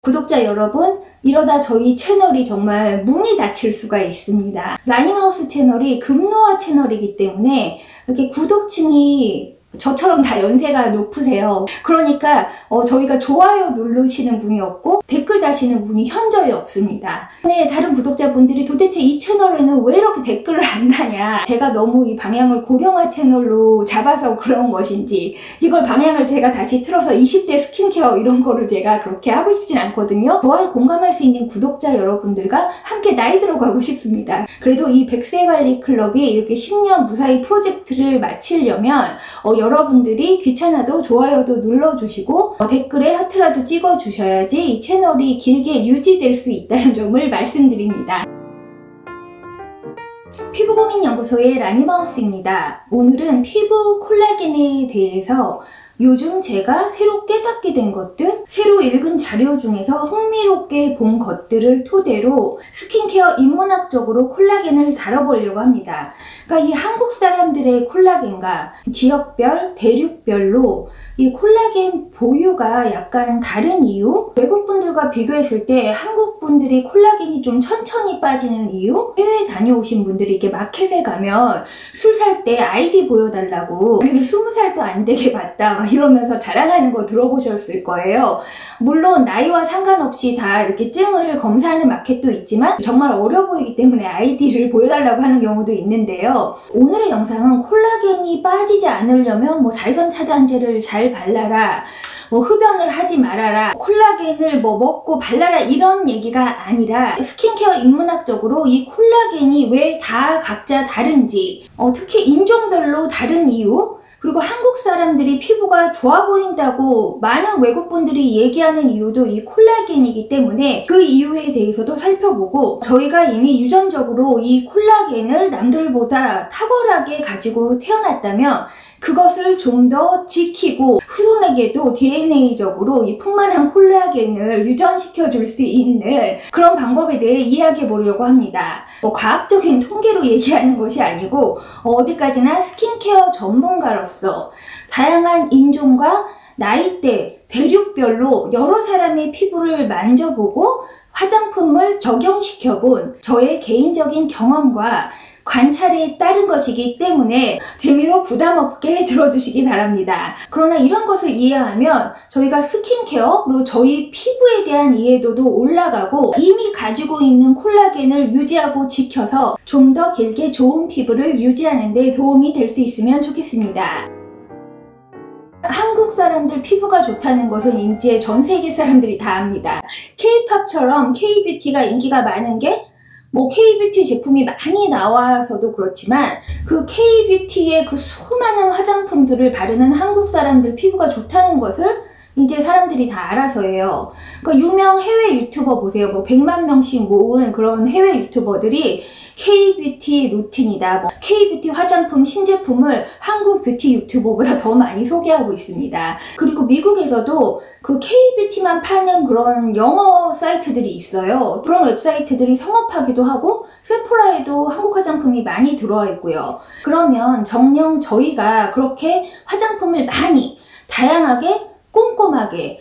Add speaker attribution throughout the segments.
Speaker 1: 구독자 여러분, 이러다 저희 채널이 정말 문이 닫힐 수가 있습니다. 라니마우스 채널이 금노화 채널이기 때문에 이렇게 구독층이 저처럼 다 연세가 높으세요. 그러니까 저희가 좋아요 누르시는 분이 없고 댓글 다시는 분이 현저히 없습니다. 네, 다른 구독자분들이 도대체 이 채널에는 왜 이렇게 댓글을 안 다냐, 제가 너무 이 방향을 고령화 채널로 잡아서 그런 것인지, 이걸 방향을 제가 다시 틀어서 20대 스킨케어 이런 거를 제가 그렇게 하고 싶진 않거든요. 저와 공감할 수 있는 구독자 여러분들과 함께 나이 들어가고 싶습니다. 그래도 이 100세 관리 클럽이 이렇게 10년 무사히 프로젝트를 마치려면 여러분들이 귀찮아도 좋아요도 눌러주시고 댓글에 하트라도 찍어주셔야지 이 채널이 길게 유지될 수 있다는 점을 말씀드립니다. 피부고민연구소의 라니마우스입니다. 오늘은 피부 콜라겐에 대해서 요즘 제가 새로 깨닫게 된 것들, 새로 읽은 자료 중에서 흥미롭게 본 것들을 토대로 스킨케어 인문학적으로 콜라겐을 다뤄보려고 합니다. 그러니까 이 한국 사람들의 콜라겐과 지역별, 대륙별로 이 콜라겐 보유가 약간 다른 이유? 외국분들과 비교했을 때 한국분들이 콜라겐이 좀 천천히 빠지는 이유? 해외에 다녀오신 분들이 이렇게 마켓에 가면 술 살 때 아이디 보여달라고 20살도 안 되게 봤다 막 이러면서 자랑하는 거 들어보셨을 거예요. 물론 나이와 상관없이 다 이렇게 증을 검사하는 마켓도 있지만 정말 어려 보이기 때문에 아이디를 보여달라고 하는 경우도 있는데요. 오늘의 영상은 콜라겐이 빠지지 않으려면 자외선 차단제를 잘 발라라, 흡연을 하지 말아라, 콜라겐을 먹고 발라라, 이런 얘기가 아니라 스킨케어 인문학적으로 이 콜라겐이 왜 다 각자 다른지, 특히 인종별로 다른 이유, 그리고 한국 사람들이 피부가 좋아 보인다고 많은 외국분들이 얘기하는 이유도 이 콜라겐이기 때문에 그 이유에 대해서도 살펴보고, 저희가 이미 유전적으로 이 콜라겐을 남들보다 탁월하게 가지고 태어났다면 그것을 좀 더 지키고 후손에게도 DNA적으로 이 풍만한 콜라겐을 유전시켜 줄 수 있는 그런 방법에 대해 이야기해 보려고 합니다. 과학적인 통계로 얘기하는 것이 아니고 어디까지나 스킨케어 전문가로서 다양한 인종과 나이대, 대륙별로 여러 사람의 피부를 만져보고 화장품을 적용시켜본 저의 개인적인 경험과 관찰에 따른 것이기 때문에 재미로 부담 없게 들어주시기 바랍니다. 그러나 이런 것을 이해하면 저희가 스킨케어, 그리고 저희 피부에 대한 이해도도 올라가고 이미 가지고 있는 콜라겐을 유지하고 지켜서 좀 더 길게 좋은 피부를 유지하는 데 도움이 될 수 있으면 좋겠습니다. 한국 사람들 피부가 좋다는 것은 이제 전 세계 사람들이 다 압니다. K-팝처럼 K-뷰티가 인기가 많은 게 K-뷰티 제품이 많이 나와서도 그렇지만 그 K-뷰티의 그 수많은 화장품들을 바르는 한국 사람들 피부가 좋다는 것을 이제 사람들이 다 알아서예요. 그러니까 유명 해외 유튜버 보세요. 100만 명씩 모은 그런 해외 유튜버들이 K-뷰티 루틴이다, K-뷰티 화장품 신제품을 한국 뷰티 유튜버보다 더 많이 소개하고 있습니다. 그리고 미국에서도 그 K-뷰티만 파는 그런 영어 사이트들이 있어요. 그런 웹사이트들이 성업하기도 하고 세포라에도 한국 화장품이 많이 들어와 있고요. 그러면 정녕 저희가 그렇게 화장품을 많이 다양하게 꼼꼼하게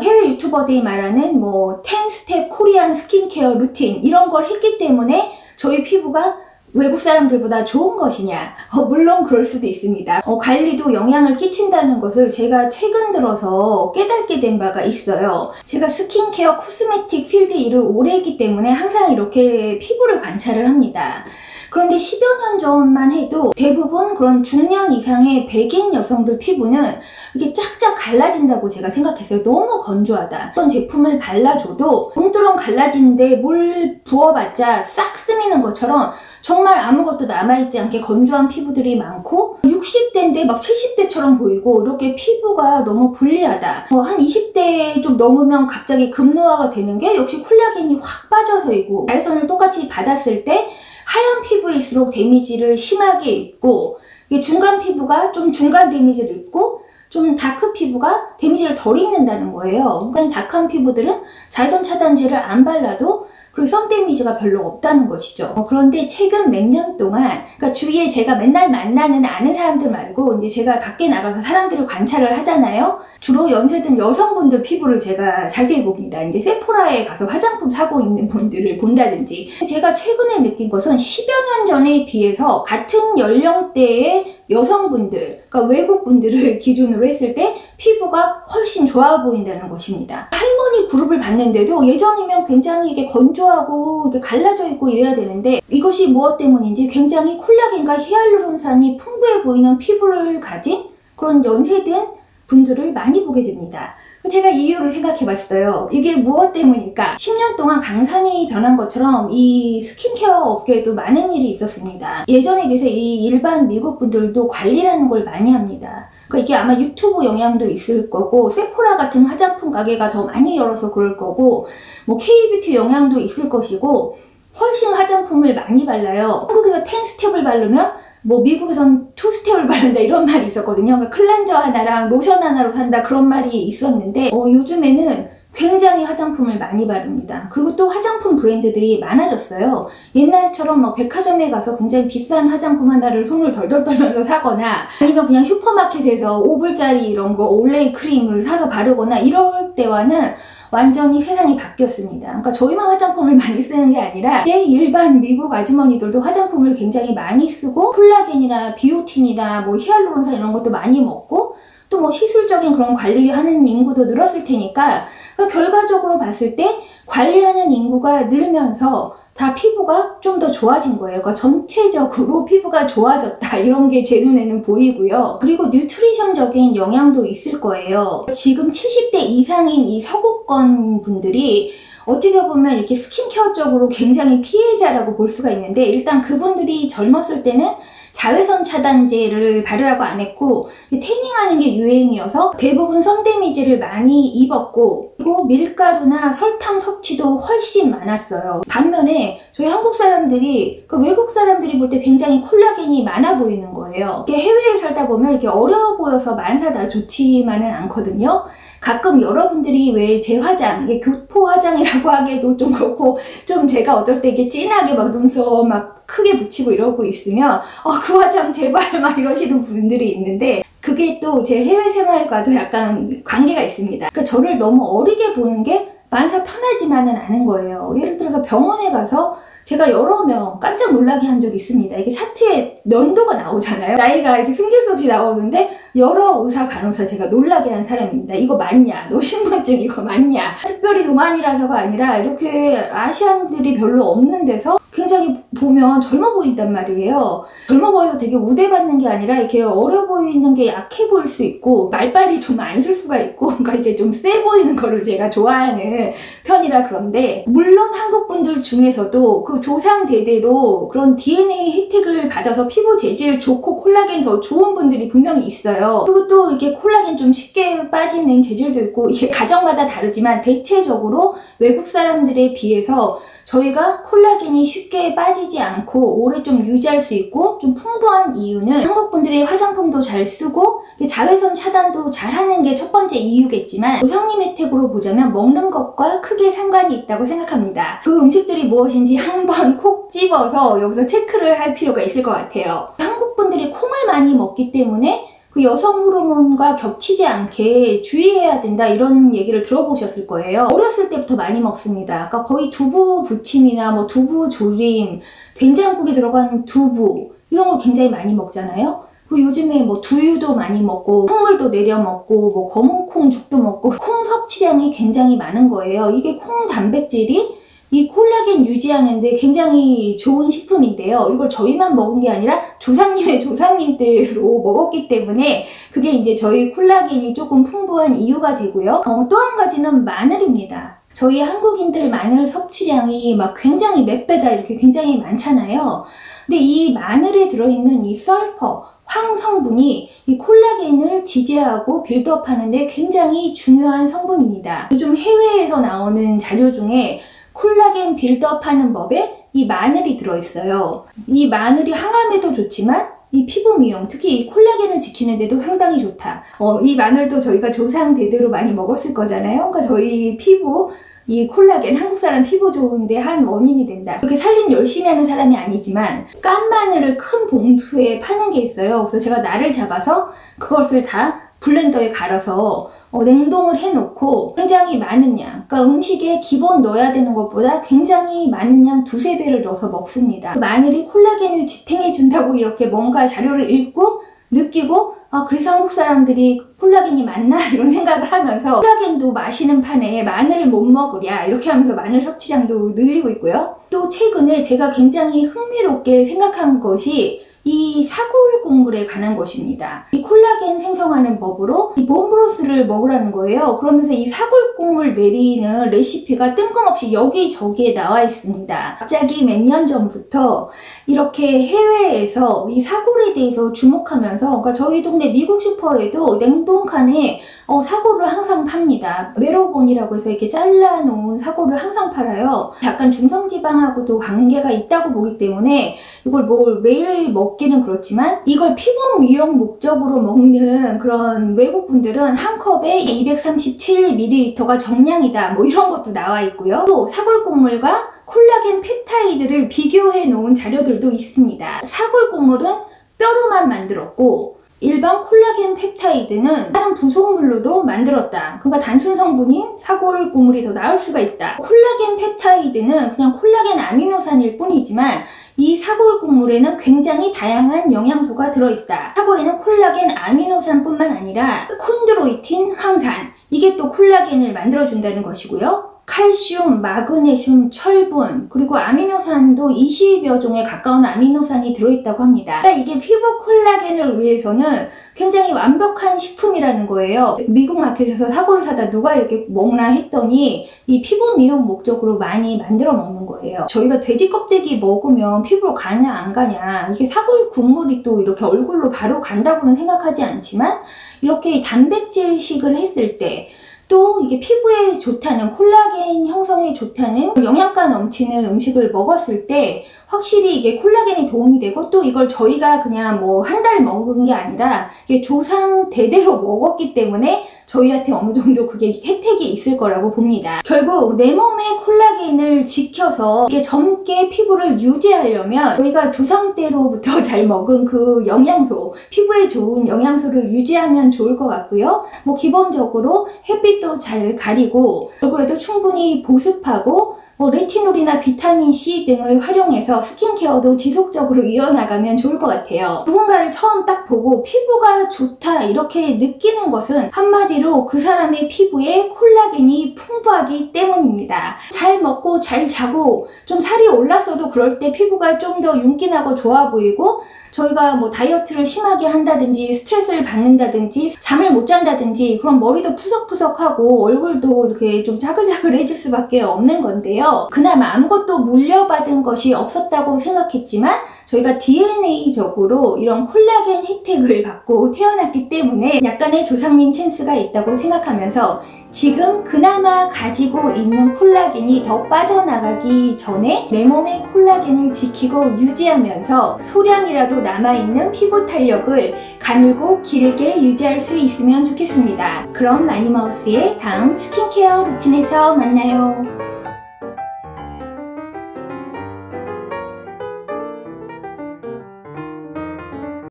Speaker 1: 해외 유튜버들이 말하는 10스텝 코리안 스킨케어 루틴 이런 걸 했기 때문에 저희 피부가 외국 사람들보다 좋은 것이냐? 물론 그럴 수도 있습니다. 관리도 영향을 끼친다는 것을 제가 최근 들어서 깨닫게 된 바가 있어요. 제가 스킨케어 코스메틱 필드 일을 오래 했기 때문에 항상 이렇게 피부를 관찰을 합니다. 그런데 10여 년 전만 해도 대부분 그런 중년 이상의 백인 여성들 피부는 이렇게 쫙쫙 갈라진다고 제가 생각했어요. 너무 건조하다. 어떤 제품을 발라줘도 뭉뚜렁 갈라지는데 물 부어봤자 싹 스미는 것처럼 정말 아무것도 남아있지 않게 건조한 피부들이 많고 60대인데 막 70대처럼 보이고 이렇게 피부가 너무 불리하다. 한 20대 좀 넘으면 갑자기 급노화가 되는 게 역시 콜라겐이 확 빠져서이고, 자외선을 똑같이 받았을 때 하얀 피부일수록 데미지를 심하게 입고, 중간 피부가 좀 중간 데미지를 입고 좀 다크 피부가 데미지를 덜 입는다는 거예요. 그러니까 다크한 피부들은 자외선 차단제를 안 발라도 그리고 선 데미지가 별로 없다는 것이죠. 그런데 최근 몇 년 동안, 그러니까 주위에 제가 맨날 만나는 아는 사람들 말고 이제 제가 밖에 나가서 사람들을 관찰을 하잖아요. 주로 연세든 여성분들 피부를 제가 자세히 봅니다. 이제 세포라에 가서 화장품 사고 있는 분들을 본다든지. 제가 최근에 느낀 것은 10여 년 전에 비해서 같은 연령대의 여성분들, 그러니까 외국 분들을 기준으로 했을 때 피부가 훨씬 좋아 보인다는 것입니다. 할머니 그룹을 봤는데도 예전이면 굉장히 이게 건조하고 이렇게 갈라져 있고 이래야 되는데, 이것이 무엇 때문인지 굉장히 콜라겐과 히알루론산이 풍부해 보이는 피부를 가진 그런 연세든 분들을 많이 보게 됩니다. 제가 이유를 생각해 봤어요. 이게 무엇 때문일까? 10년 동안 강산이 변한 것처럼 이 스킨케어 업계에도 많은 일이 있었습니다. 예전에 비해서 이 일반 미국 분들도 관리라는 걸 많이 합니다. 그러니까 이게 아마 유튜브 영향도 있을 거고, 세포라 같은 화장품 가게가 더 많이 열어서 그럴 거고, 뭐 K뷰티 영향도 있을 것이고, 훨씬 화장품을 많이 발라요. 한국에서 10스텝을 바르면 뭐 미국에선 2스텝을 바른다 이런 말이 있었거든요. 그러니까 클렌저 하나랑 로션 하나로 산다 그런 말이 있었는데, 요즘에는 굉장히 화장품을 많이 바릅니다. 그리고 또 화장품 브랜드들이 많아졌어요. 옛날처럼 뭐 백화점에 가서 굉장히 비싼 화장품 하나를 손을 덜덜 떨면서 사거나, 아니면 그냥 슈퍼마켓에서 5불짜리 이런 거 올레이 크림을 사서 바르거나 이럴 때와는 완전히 세상이 바뀌었습니다. 그러니까 저희만 화장품을 많이 쓰는 게 아니라 이제 일반 미국 아주머니들도 화장품을 굉장히 많이 쓰고, 콜라겐이나 비오틴이나 뭐 히알루론산 이런 것도 많이 먹고, 또 뭐 시술적인 그런 관리하는 인구도 늘었을 테니까, 그러니까 결과적으로 봤을 때 관리하는 인구가 늘면서 다 피부가 좀 더 좋아진 거예요. 그러니까 전체적으로 피부가 좋아졌다 이런 게 제 눈에는 보이고요. 그리고 뉴트리션적인 영향도 있을 거예요. 지금 70대 이상인 이 서구권 분들이 어떻게 보면 이렇게 스킨케어 쪽으로 굉장히 피해자라고 볼 수가 있는데, 일단 그분들이 젊었을 때는 자외선 차단제를 바르라고 안 했고 태닝하는 게 유행이어서 대부분 선 데미지를 많이 입었고, 그리고 밀가루나 설탕 섭취도 훨씬 많았어요. 반면에 저희 한국 사람들이 외국 사람들이 볼 때 굉장히 콜라겐이 많아 보이는 거예요. 이게 해외에 살다 보면 이렇게 어려워 보여서 만사 다 좋지만은 않거든요. 가끔 여러분들이 왜 제 화장, 이게 교포 화장이라고 하기에도 좀 그렇고, 좀 제가 어쩔 때 이게 진하게 막 눈썹 막 크게 붙이고 이러고 있으면 그 화장 제발 막 이러시는 분들이 있는데, 그게 또 제 해외 생활과도 약간 관계가 있습니다. 그러니까 저를 너무 어리게 보는 게 만사 편하지만은 않은 거예요. 예를 들어서 병원에 가서 제가 여러 명 깜짝 놀라게 한 적이 있습니다. 이게 차트에 연도가 나오잖아요. 나이가 이렇게 숨길 수 없이 나오는데 여러 의사 간호사 제가 놀라게 한 사람입니다. 이거 맞냐? 너 신분증 이거 맞냐? 특별히 동안이라서가 아니라 이렇게 아시안들이 별로 없는 데서 굉장히 보면 젊어 보인단 말이에요. 젊어 보여서 되게 우대받는 게 아니라 이렇게 어려 보이는 게 약해 보일 수 있고, 말빨이 좀 안 쓸 수가 있고, 그러니까 이게 좀 세 보이는 거를 제가 좋아하는 편이라. 그런데 물론 한국 분들 중에서도 그 조상 대대로 그런 DNA 혜택을 받아서 피부 재질 좋고 콜라겐 더 좋은 분들이 분명히 있어요. 그리고 또 이게 콜라겐 좀 쉽게 빠지는 재질도 있고, 이게 가정마다 다르지만 대체적으로 외국 사람들에 비해서 저희가 콜라겐이 쉽게 빠지지 않고 오래 좀 유지할 수 있고 좀 풍부한 이유는 한국 분들이 화장품도 잘 쓰고 자외선 차단도 잘하는 게 첫 번째 이유겠지만, 조상님 혜택으로 보자면 먹는 것과 크게 상관이 있다고 생각합니다. 그 음식들이 무엇인지 한번 콕 집어서 여기서 체크를 할 필요가 있을 것 같아요. 한국 분들이 콩을 많이 먹기 때문에 그 여성 호르몬과 겹치지 않게 주의해야 된다 이런 얘기를 들어보셨을 거예요. 어렸을 때부터 많이 먹습니다. 그러니까 거의 두부 부침이나 뭐 두부 조림, 된장국에 들어간 두부 이런 걸 굉장히 많이 먹잖아요. 그리고 요즘에 뭐 두유도 많이 먹고 콩물도 내려 먹고 뭐 검은콩 죽도 먹고 콩 섭취량이 굉장히 많은 거예요. 이게 콩 단백질이 이 콜라겐 유지하는데 굉장히 좋은 식품인데요. 이걸 저희만 먹은 게 아니라 조상님의 조상님대로 먹었기 때문에 그게 이제 저희 콜라겐이 조금 풍부한 이유가 되고요. 또 한 가지는 마늘입니다. 저희 한국인들 마늘 섭취량이 막 굉장히 몇 배다 이렇게 굉장히 많잖아요. 근데 이 마늘에 들어있는 이 설퍼, 황 성분이 이 콜라겐을 지지하고 빌드업 하는데 굉장히 중요한 성분입니다. 요즘 해외에서 나오는 자료 중에 콜라겐 빌드업하는 법에 이 마늘이 들어있어요. 이 마늘이 항암에도 좋지만 이 피부 미용, 특히 이 콜라겐을 지키는 데도 상당히 좋다. 이 마늘도 저희가 조상 대대로 많이 먹었을 거잖아요. 그러니까 저희 피부 이 콜라겐 한국 사람 피부 좋은데 한 원인이 된다. 그렇게 살림 열심히 하는 사람이 아니지만 깐 마늘을 큰 봉투에 파는 게 있어요. 그래서 제가 날을 잡아서 그것을 다 블렌더에 갈아서 냉동을 해놓고 굉장히 많은 양, 그러니까 음식에 기본 넣어야 되는 것보다 굉장히 많은 양 2~3배를 넣어서 먹습니다. 마늘이 콜라겐을 지탱해준다고 이렇게 뭔가 자료를 읽고 느끼고 그래서 한국 사람들이 콜라겐이 맞나? 이런 생각을 하면서 콜라겐도 마시는 판에 마늘을 못 먹으랴 이렇게 하면서 마늘 섭취량도 늘리고 있고요. 또 최근에 제가 굉장히 흥미롭게 생각한 것이 이 사골 국물에 관한 것입니다. 이 콜라겐 생성하는 법으로 이 봄브로스를 먹으라는 거예요. 그러면서 이 사골 국물 내리는 레시피가 뜬금없이 여기저기에 나와 있습니다. 갑자기 몇 년 전부터 이렇게 해외에서 이 사골에 대해서 주목하면서, 그러니까 저희 동네 미국 슈퍼에도 냉동칸에 사골을 항상 팝니다. 메로본이라고 해서 이렇게 잘라놓은 사골을 항상 팔아요. 약간 중성지방하고도 관계가 있다고 보기 때문에 이걸 매일 먹기는 그렇지만 이걸 피부 미용 목적으로 먹는 그런 외국분들은 한 컵에 237ml가 정량이다 뭐 이런 것도 나와 있고요. 또 사골 국물과 콜라겐 펩타이드를 비교해 놓은 자료들도 있습니다. 사골 국물은 뼈로만 만들었고 일반 콜라겐 펩타이드는 다른 부속물로도 만들었다. 그러니까 단순 성분인 사골 국물이 더 나을 수가 있다. 콜라겐 펩타이드는 그냥 콜라겐 아미노산일 뿐이지만 이 사골 국물에는 굉장히 다양한 영양소가 들어있다. 사골에는 콜라겐 아미노산뿐만 아니라 콘드로이틴, 황산, 이게 또 콜라겐을 만들어준다는 것이고요. 칼슘, 마그네슘, 철분, 그리고 아미노산도 20여 종에 가까운 아미노산이 들어있다고 합니다. 이게 피부 콜라겐을 위해서는 굉장히 완벽한 식품이라는 거예요. 미국 마켓에서 사골을 사다 누가 이렇게 먹나 했더니 이 피부 미용 목적으로 많이 만들어 먹는 거예요. 저희가 돼지 껍데기 먹으면 피부로 가냐 안 가냐, 이게 사골 국물이 또 이렇게 얼굴로 바로 간다고는 생각하지 않지만 이렇게 단백질식을 했을 때 또 이게 피부에 좋다는, 콜라겐 형성에 좋다는 영양가 넘치는 음식을 먹었을 때 확실히 이게 콜라겐이 도움이 되고, 또 이걸 저희가 그냥 뭐 한 달 먹은 게 아니라 이게 조상 대대로 먹었기 때문에 저희한테 어느 정도 그게 혜택이 있을 거라고 봅니다. 결국 내 몸의 콜라겐을 지켜서 이게 젊게 피부를 유지하려면 저희가 조상 때로부터 잘 먹은 그 영양소, 피부에 좋은 영양소를 유지하면 좋을 것 같고요. 뭐 기본적으로 햇빛도 잘 가리고 얼굴에도 충분히 보습하고 레티놀이나 비타민C 등을 활용해서 스킨케어도 지속적으로 이어나가면 좋을 것 같아요. 누군가를 처음 딱 보고 피부가 좋다 이렇게 느끼는 것은 한마디로 그 사람의 피부에 콜라겐이 풍부하기 때문입니다. 잘 먹고 잘 자고 좀 살이 올랐어도 그럴 때 피부가 좀 더 윤기나고 좋아 보이고, 저희가 뭐 다이어트를 심하게 한다든지 스트레스를 받는다든지 잠을 못 잔다든지 그럼 머리도 푸석푸석하고 얼굴도 이렇게 좀 자글자글해질 수밖에 없는 건데요. 그나마 아무것도 물려받은 것이 없었다고 생각했지만 저희가 DNA적으로 이런 콜라겐 혜택을 받고 태어났기 때문에 약간의 조상님 찬스가 있다고 생각하면서 지금 그나마 가지고 있는 콜라겐이 더 빠져나가기 전에 내 몸의 콜라겐을 지키고 유지하면서 소량이라도 남아있는 피부 탄력을 가늘고 길게 유지할 수 있으면 좋겠습니다. 그럼 라니마우스의 다음 스킨케어 루틴에서 만나요.